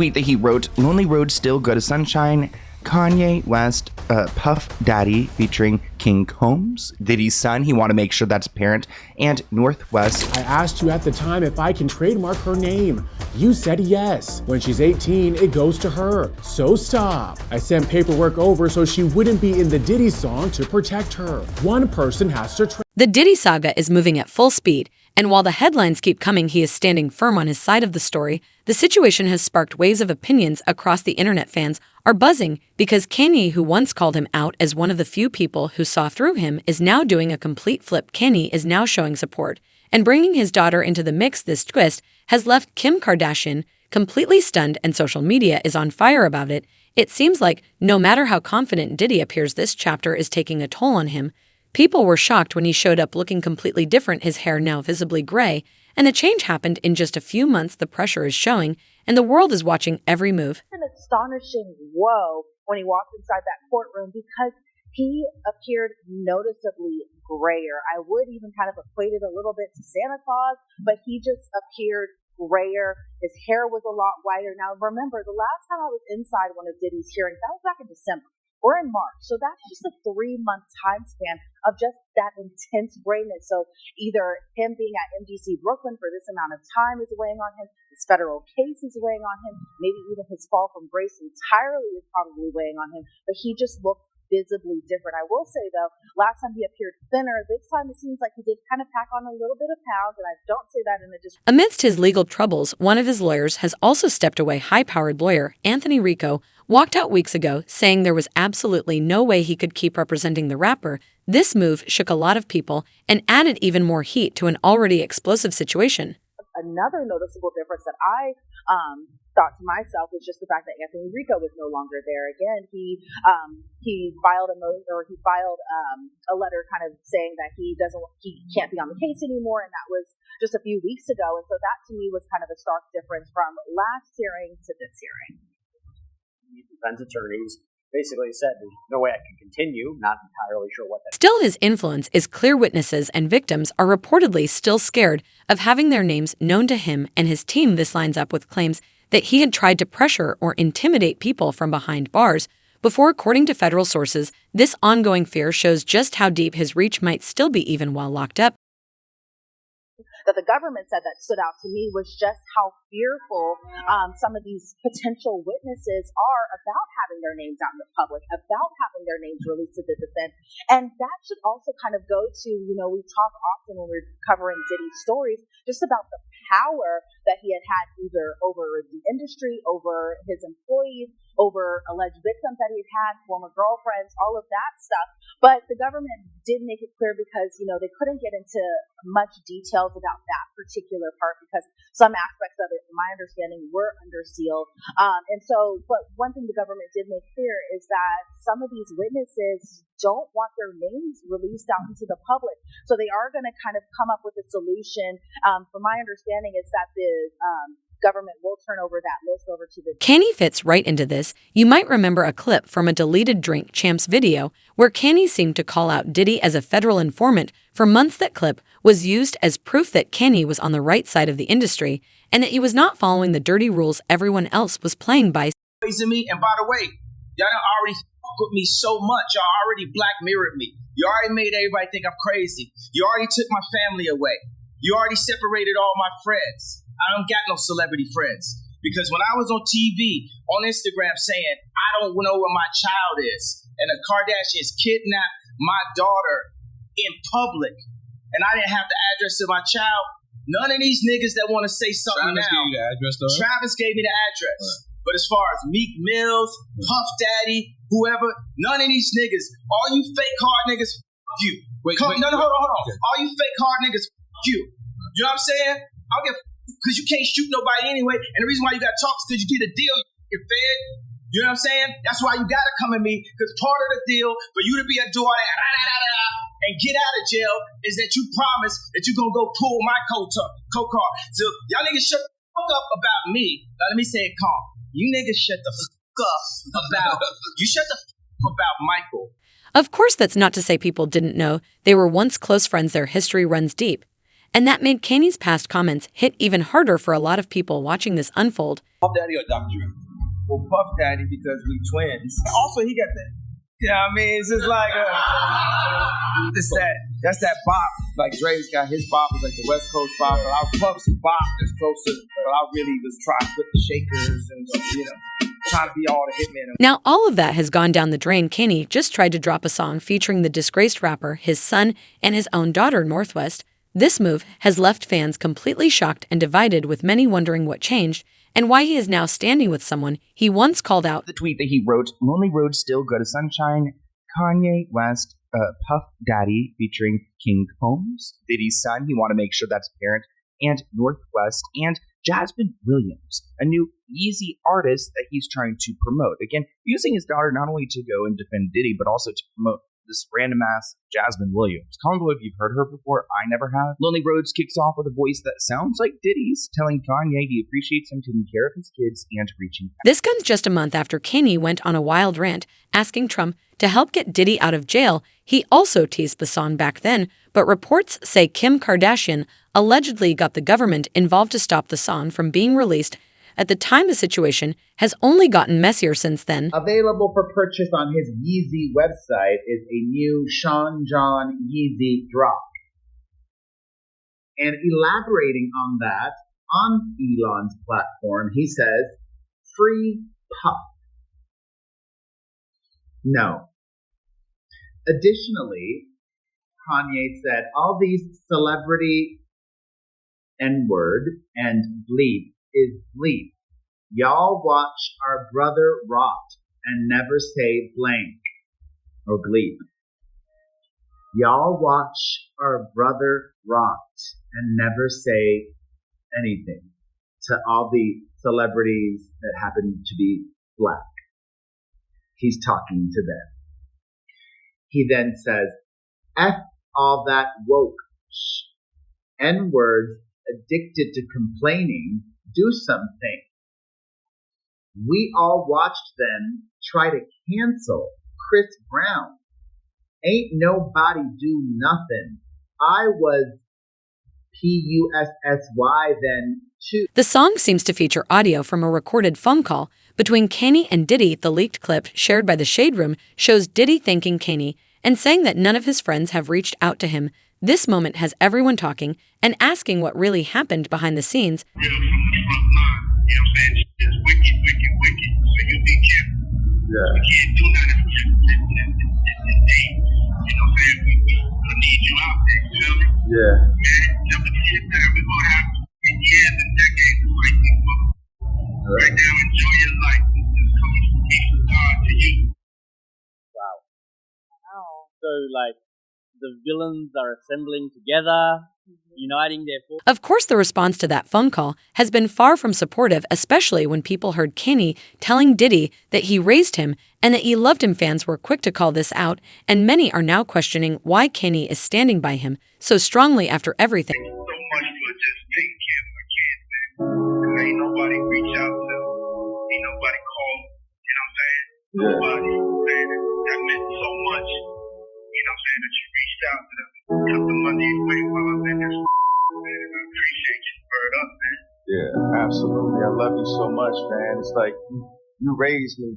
tweet that he wrote, "Lonely Road Still Go to Sunshine, Kanye West, Puff Daddy featuring King Combs, Diddy's son." He want to make sure that's apparent. And Northwest. "I asked you at the time if I can trademark her name. You said yes. When she's 18, it goes to her. So stop. I sent paperwork over so she wouldn't be in the Diddy song to protect her. One person has to The Diddy saga is moving at full speed, and while the headlines keep coming, he is standing firm on his side of the story. The situation has sparked waves of opinions across the internet. Fans are buzzing because Kanye, who once called him out as one of the few people who saw through him, is now doing a complete flip. Kanye is now showing support and bringing his daughter into the mix. This twist has left Kim Kardashian completely stunned, and social media is on fire about it. It seems like no matter how confident Diddy appears, this chapter is taking a toll on him. People were shocked when he showed up looking completely different, his hair now visibly gray, and the change happened in just a few months. The pressure is showing, and the world is watching every move. An astonishing whoa when he walked inside that courtroom because he appeared noticeably grayer. I would even kind of equate it a little bit to Santa Claus, but he just appeared grayer. His hair was a lot whiter. Now remember, the last time I was inside one of Diddy's hearings, that was back in December. We're in March, so that's just a 3-month time span of just that intense grayness. So either him being at MDC Brooklyn for this amount of time is weighing on him, his federal case is weighing on him, maybe even his fall from grace entirely is probably weighing on him, but he just looked visibly different. I will say though, last time he appeared thinner. This time it seems like he did kind of pack on a little bit of pounds, and I don't say that in a Amidst his legal troubles, one of his lawyers has also stepped away. High-powered lawyer Anthony Rico walked out weeks ago saying there was absolutely no way he could keep representing the rapper. This move shook a lot of people and added even more heat to an already explosive situation. Another noticeable difference that I thought to myself was just the fact that Anthony Rico was no longer there. Again, he filed a letter kind of saying that he can't be on the case anymore, and that was just a few weeks ago. And so that to me was kind of a stark difference from last hearing to this hearing. Defense attorneys basically said there's no way I can continue. Not entirely sure what that. Still, his influence is clear. Witnesses and victims are reportedly still scared of having their names known to him and his team. This lines up with claims that he had tried to pressure or intimidate people from behind bars before. According to federal sources, this ongoing fear shows just how deep his reach might still be even while locked up. That the government said that stood out to me was just how fearful some of these potential witnesses are about having their names out in the public, about having their names released to the defense. And that should also kind of go to, we talk often when we're covering Diddy's stories, just about the power that he had either over the industry, over his employees, over alleged victims that he had, former girlfriends, all of that stuff. But the government did make it clear because, they couldn't get into much details about that particular part because some aspects of it, in my understanding, were under seal. But one thing the government did make clear is that some of these witnesses don't want their names released out into the public. So they are going to kind of come up with a solution. From my understanding, is that the government will turn over that list over to the... Kanye fits right into this. You might remember a clip from a deleted Drink Champs video where Kanye seemed to call out Diddy as a federal informant. For months, that clip was used as proof that Kanye was on the right side of the industry and that he was not following the dirty rules everyone else was playing by. Me, and by the way, y'all done already fucked with me so much. Y'all already black mirrored me. You already made everybody think I'm crazy. You already took my family away. You already separated all my friends. I don't got no celebrity friends. Because when I was on TV, on Instagram saying, I don't know where my child is, and the Kardashians kidnapped my daughter in public, and I didn't have the address of my child, none of these niggas that want to say something Travis now. Gave you the address, though. Travis gave me the address. Right. But as far as Meek Mills, Puff Daddy, whoever, none of these niggas, all you fake hard niggas, fuck you. Hold on. Okay. All you fake hard niggas, fuck you. You know what I'm saying? I don't give because you can't shoot nobody anyway, and the reason why you got to talk is because you did a deal, you're fed. You know what I'm saying? That's why you got to come at me, because part of the deal for you to be a daughter and get out of jail is that you promise that you're going to go pull my co-car. So y'all niggas shut the fuck up about me. Now let me say it calm. You niggas shut the fuck up about Michael. Of course, that's not to say people didn't know they were once close friends. Their history runs deep. And that made Kanye's past comments hit even harder for a lot of people watching this unfold. Puff Daddy or Dr. Dre? Well, Puff Daddy because we twins. Also, he got that. Yeah, I mean, it's just like that's that bop. Like Dre's got his bop, is like the West Coast bop, but our Puff's bop is closer. But I really was trying to put the shakers and trying to be all the hitmen. Now, all of that has gone down the drain. Kanye just tried to drop a song featuring the disgraced rapper, his son, and his own daughter, Northwest. This move has left fans completely shocked and divided, with many wondering what changed and why he is now standing with someone he once called out. The tweet that he wrote, "Lonely roads still go to sunshine, Kanye West, Puff Daddy featuring King Combs, Diddy's son, he want to make sure that's apparent, and Northwest, and Jasmine Williams, a new easy artist that he's trying to promote." Again, using his daughter not only to go and defend Diddy, but also to promote this random ass Jasmine Williams. Comment below if you've heard her before. I never have. Lonely Roads kicks off with a voice that sounds like Diddy's, telling Kanye he appreciates him taking care of his kids and reaching out. This comes just a month after Kanye went on a wild rant asking Trump to help get Diddy out of jail. He also teased the song back then, but reports say Kim Kardashian allegedly got the government involved to stop the song from being released. At the time, the situation has only gotten messier since then. Available for purchase on his Yeezy website is a new Sean John Yeezy drop. And elaborating on that, on Elon's platform, he says, "Free Puff." No. Additionally, Kanye said, all these celebrity N-word and bleep is bleep. Y'all watch our brother rot and never say blank or bleep. Y'all watch our brother rot and never say anything to all the celebrities that happen to be black. He's talking to them. He then says, F all that woke N-words, addicted to complaining, do something. We all watched them try to cancel Chris Brown. Ain't nobody do nothing. I was PUSSY then too. The song seems to feature audio from a recorded phone call between Kanye and Diddy. The leaked clip shared by the Shade Room shows Diddy thanking Kanye and saying that none of his friends have reached out to him. This moment has everyone talking and asking what really happened behind the scenes. From the front line, you know what I'm saying? It's wicked, wicked, wicked. So you be careful. Yeah. You can't do nothing. It's deep. You know what I'm saying? We need you out there, you feel me? Yeah. Man, never the shit that we're going to have years and decades to fight these motherfuckers. Right now, enjoy your life. It's coming from me from God to you. Wow. So, like, the villains are assembling together, uniting their forces. Of course, the response to that phone call has been far from supportive, especially when people heard Kanye telling Diddy that he raised him and that he loved him. Fans were quick to call this out, and many are now questioning why Kanye is standing by him so strongly after everything. So much for just taking care of my kids, man. Ain't nobody reach out to them. Ain't nobody call them. You know what I'm saying? Nobody. Man, that meant so much. You know what I'm saying? That you reached out to them. Took the money away while I'm in this. Man, and I appreciate you. Word up, man. Yeah, absolutely. I love you so much, man. It's like you raised me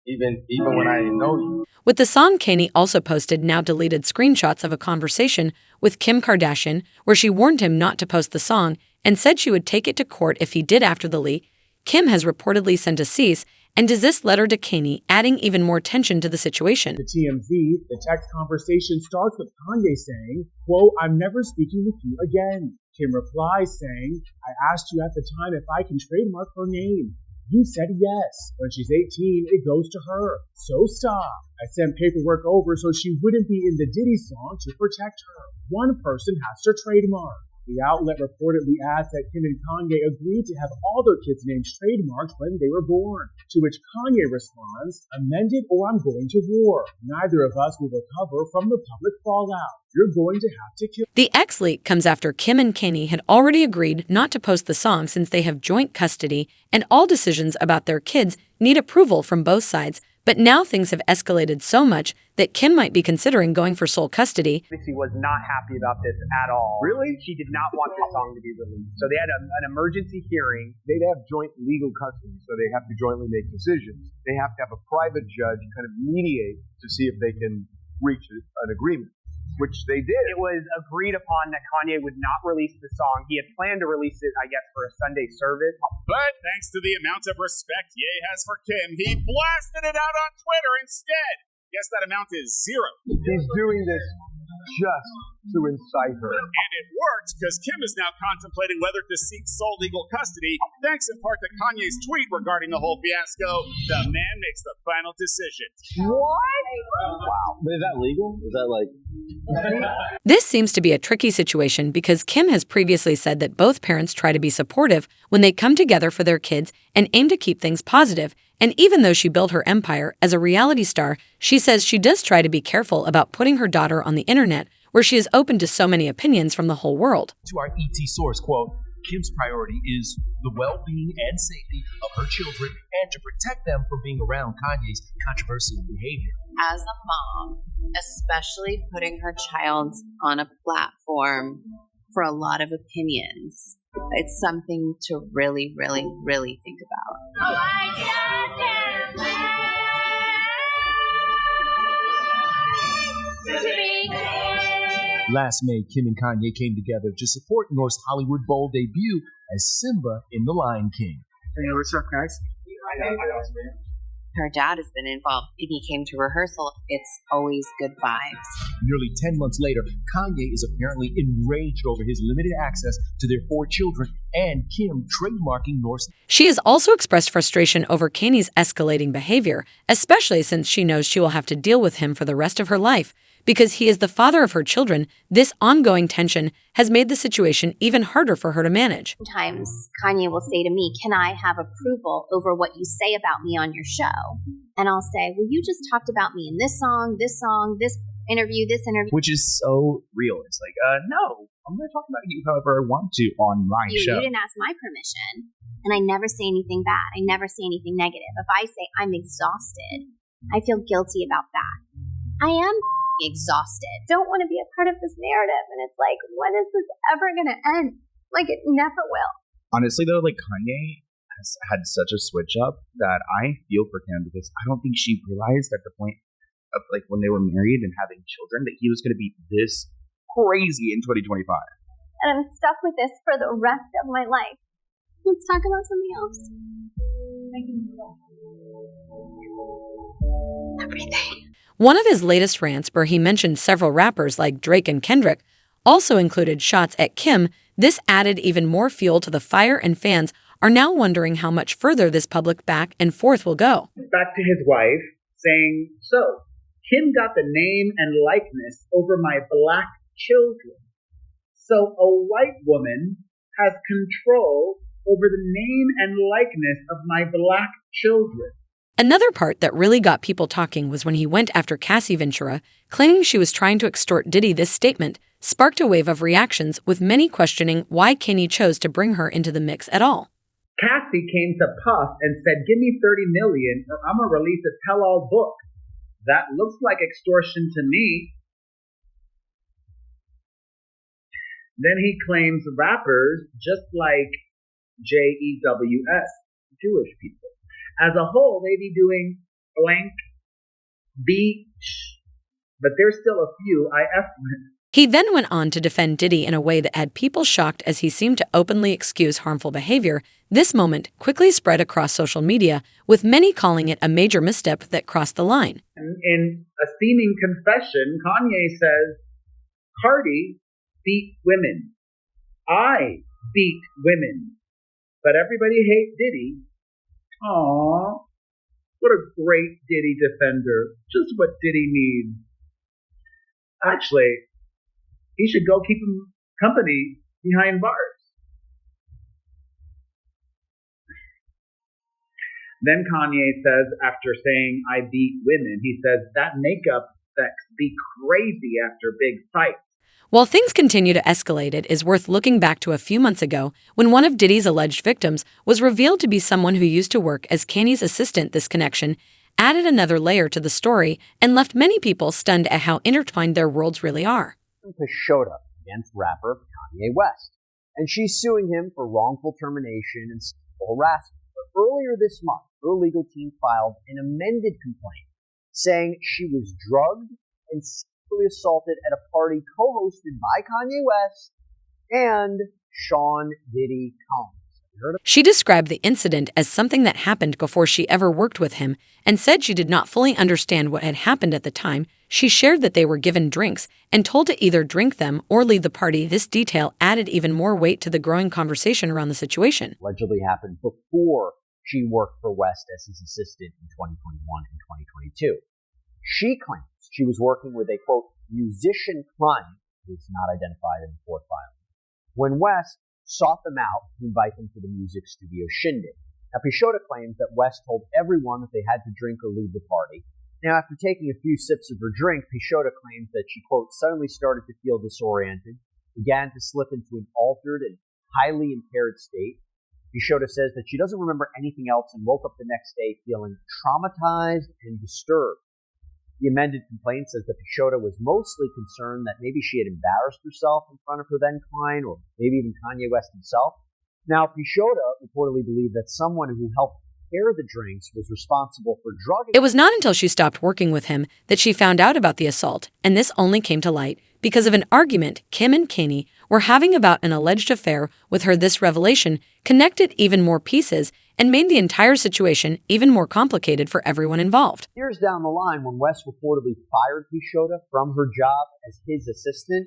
even when I didn't know you. With the song, Kanye also posted now deleted screenshots of a conversation with Kim Kardashian where she warned him not to post the song and said she would take it to court if he did after the leak. Kim has reportedly sent a cease and desist letter to Kanye, adding even more tension to the situation. To TMZ, the text conversation starts with Kanye saying, quote, "I'm never speaking with you again." Kim replies saying, "I asked you at the time if I can trademark her name. You said yes. When she's 18, it goes to her. So stop. I sent paperwork over so she wouldn't be in the Diddy song to protect her. One person has to trademark." The outlet reportedly adds that Kim and Kanye agreed to have all their kids' names trademarked when they were born, to which Kanye responds, "Amended or I'm going to war. Neither of us will recover from the public fallout. You're going to have to kill." The X leak comes after Kim and Kanye had already agreed not to post the song since they have joint custody and all decisions about their kids need approval from both sides. But now things have escalated so much that Kim might be considering going for sole custody. She was not happy about this at all. Really? She did not want the song to be released. So they had an emergency hearing. They'd have joint legal custody, so they have to jointly make decisions. They have to have a private judge kind of mediate to see if they can reach an agreement, which they did. It was agreed upon that Kanye would not release the song. He had planned to release it, I guess, for a Sunday service. But thanks to the amount of respect Ye has for Kim, he blasted it out on Twitter instead. Guess that amount is 0. He's doing this just to incite her. And it worked, because Kim is now contemplating whether to seek sole legal custody, thanks in part to Kanye's tweet regarding the whole fiasco. The man makes the final decision. What? Wow. But is that legal? Is that like... This seems to be a tricky situation because Kim has previously said that both parents try to be supportive when they come together for their kids and aim to keep things positive. And even though she built her empire as a reality star, she says she does try to be careful about putting her daughter on the internet, where she is open to so many opinions from the whole world. To our ET source, quote, Kim's priority is the well-being and safety of her children and to protect them from being around Kanye's controversial behavior. As a mom, especially putting her child on a platform for a lot of opinions, it's something to really, really, really think about. Last May, Kim and Kanye came together to support North's Hollywood Bowl debut as Simba in The Lion King. Hey, what's up, guys? Her dad has been involved. If he came to rehearsal, it's always good vibes. Nearly 10 months later, Kanye is apparently enraged over his limited access to their 4 children and Kim trademarking North's. She has also expressed frustration over Kanye's escalating behavior, especially since she knows she will have to deal with him for the rest of her life. Because he is the father of her children, this ongoing tension has made the situation even harder for her to manage. Sometimes Kanye will say to me, "Can I have approval over what you say about me on your show?" And I'll say, "Well, you just talked about me in this song, this interview, this interview." Which is so real. It's like, no, I'm going to talk about you however I want to on my show. You didn't ask my permission. And I never say anything bad. I never say anything negative. If I say I'm exhausted, I feel guilty about that. I am exhausted. Don't want to be a part of this narrative. And it's like, when is this ever going to end? Like, it never will. Honestly, though, like, Kanye has had such a switch up that I feel for Kim because I don't think she realized at the point of, like, when they were married and having children that he was going to be this crazy in 2025. And I'm stuck with this for the rest of my life. Let's talk about something else. Everything. One of his latest rants, where he mentioned several rappers like Drake and Kendrick, also included shots at Kim. This added even more fuel to the fire, and fans are now wondering how much further this public back and forth will go. Back to his wife, saying, "So, Kim got the name and likeness over my black children. So a white woman has control over the name and likeness of my black children." Another part that really got people talking was when he went after Cassie Ventura, claiming she was trying to extort Diddy. This statement sparked a wave of reactions, with many questioning why Kanye chose to bring her into the mix at all. Cassie came to Puff and said, "Give me $30 million or I'm going to release a tell-all book." That looks like extortion to me. Then he claims rappers, just like JEWS, Jewish people, as a whole, they be doing blank beach, but there's still a few IF with. He then went on to defend Diddy in a way that had people shocked, as he seemed to openly excuse harmful behavior. This moment quickly spread across social media, with many calling it a major misstep that crossed the line. In a seeming confession, Kanye says, "Cardi beat women. I beat women. But everybody hates Diddy. Aww, what a great Diddy defender. Just what Diddy needs. Actually, he should go keep him company behind bars." Then Kanye says, after saying, "I beat women," he says, "That makeup sex be crazy after big fights." While things continue to escalate, it is worth looking back to a few months ago when one of Diddy's alleged victims was revealed to be someone who used to work as Kanye's assistant. This connection added another layer to the story and left many people stunned at how intertwined their worlds really are. Pashota against rapper Kanye West, and she's suing him for wrongful termination and sexual harassment. But earlier this month, her legal team filed an amended complaint saying she was drugged and sexually assaulted at a party co-hosted by Kanye West and Sean Diddy Kanye. She described the incident as something that happened before she ever worked with him and said she did not fully understand what had happened at the time. She shared that they were given drinks and told to either drink them or leave the party. This detail added even more weight to the growing conversation around the situation. Allegedly happened before she worked for West as his assistant in 2021 and 2022. She claims she was working with a, quote, musician client who is not identified in the court filing when West sought them out to invite them to the music studio shindig. Now, Pashota claims that West told everyone that they had to drink or leave the party. Now, after taking a few sips of her drink, Pashota claims that she, quote, suddenly started to feel disoriented, began to slip into an altered and highly impaired state. Pashota says that she doesn't remember anything else and woke up the next day feeling traumatized and disturbed. The amended complaint says that Pashota was mostly concerned that maybe she had embarrassed herself in front of her then client, or maybe even Kanye West himself. Now, Pashota reportedly believed that someone who helped prepare the drinks was responsible for drugging. It was not until she stopped working with him that she found out about the assault, and this only came to light because of an argument Kim and Kanye were having about an alleged affair with her. This revelation connected even more pieces and made the entire situation even more complicated for everyone involved. Years down the line, when West reportedly fired Pashota from her job as his assistant,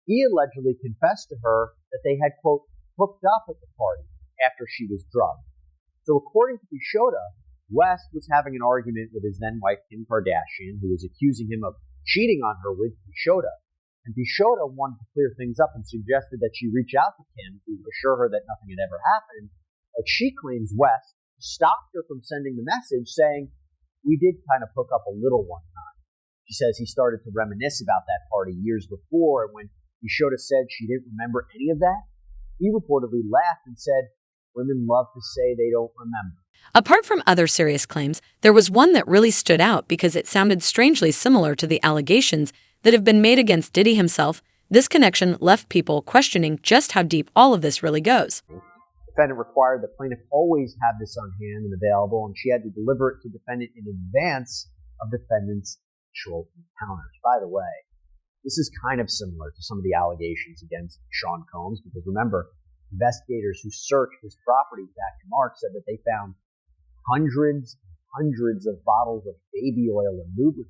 he allegedly confessed to her that they had, quote, hooked up at the party after she was drugged. So according to Pashota, West was having an argument with his then-wife Kim Kardashian, who was accusing him of cheating on her with Pashota. And Pashota wanted to clear things up and suggested that she reach out to Kim to assure her that nothing had ever happened. But she claims West stopped her from sending the message saying, we did kind of hook up a little one time. She says he started to reminisce about that party years before, and when Pashota said she didn't remember any of that, he reportedly laughed and said, women love to say they don't remember. Apart from other serious claims, there was one that really stood out because it sounded strangely similar to the allegations that have been made against Diddy himself. This connection left people questioning just how deep all of this really goes. Defendant required the plaintiff always have this on hand and available, and she had to deliver it to defendant in advance of defendant's actual encounters. By the way, this is kind of similar to some of the allegations against Sean Combs, because remember, investigators who searched his property back in March said that they found hundreds of bottles of baby oil and lubricant.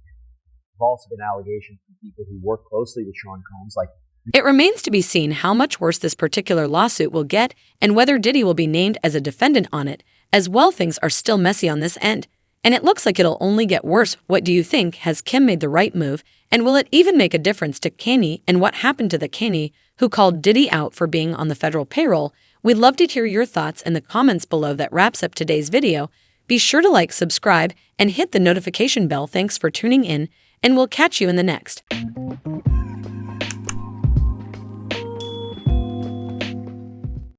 There have also been allegations from people who work closely with Sean Combs, like it remains to be seen how much worse this particular lawsuit will get and whether Diddy will be named as a defendant on it. As well, things are still messy on this end, and it looks like it'll only get worse. What do you think? Has Kim made the right move? And will it even make a difference to Kanye? And what happened to the Kanye who called Diddy out for being on the federal payroll? We'd love to hear your thoughts in the comments below. That wraps up today's video. Be sure to like, subscribe, and hit the notification bell. Thanks for tuning in, and we'll catch you in the next.